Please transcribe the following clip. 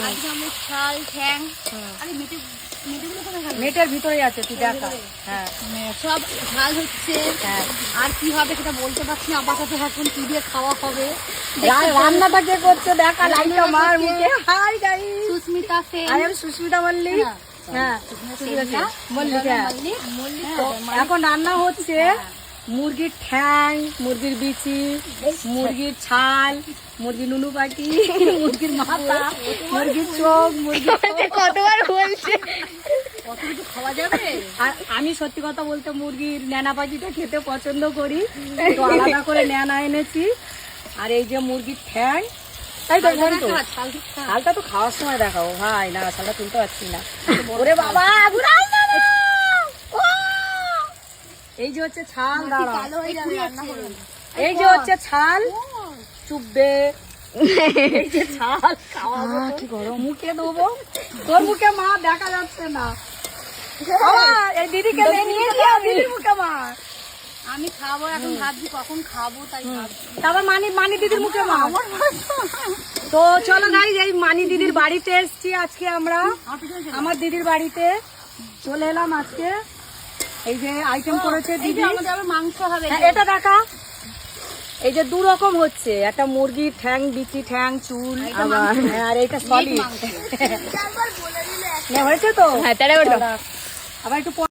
আজকে আমরা ছাল ঠ্যাং আরে নেটের ভিতরেই আছে, তুই দেখা। হ্যাঁ সব ঝাল হচ্ছে। আর কি হবে সেটা বলতে পারছি না, আপাতত এখন কি দিয়ে খাওয়া হবে। রান্নাটা কে করছে দেখা, লাইটটা মার মুখে। Hi guys, Susmita Sen. I am Susmita Mallick. হ্যাঁ মল্লিক। এখন রান্না হচ্ছে মুরগির ঠ্যাং, মুরগির বিচি, মুরগির ছাল, মুরগির নুনু পাটি, মুরগির মাথা, মুরগির চোখ, মুরগির কতবার বলছে কত কিছু খাওয়া যাবে। আর আমি সত্যি কথা বলতে মুরগির ন্যানা পাখিটা খেতে পছন্দ করি, তো আলাদা করে ন্যানা এনেছি। আর এই যে মুরগির ঠ্যাং, তাই তো ছালটা তো খাওয়ার সময় দেখাবো ভাই। না ছালটা তুলতে পারছি না। ওরে বাবা, এই যে হচ্ছে ছাল, এই যে হচ্ছে ছাল চুববে, এই যে ছাল খাওয়াবো। কি গরম, মুখে দেবো। তোর মুখে মা দেখা যাচ্ছে না। এই দিদিকে নিয়ে যাও, দিদির মুখে মা। আমি খাবো এখন, ভাবছি কখন খাবো, তাই তারপর মানি দিদির মুখে মা। তো চলো গাইস, এই মানি দিদির বাড়িতে এসছি আজকে আমরা। আমার দিদির বাড়িতে চলে এলাম আজকে। এই যে আইটেম করেছে দিদি, আমাদের আবার মাংস হবে। এটা দেখা, এই যে দু রকম হচ্ছে, একটা মুরগির ঠ্যাং, বিচি ঠ্যাং, চুল, আর এইটা সলিড হয়েছে তো। হ্যাঁ তারা আবার একটু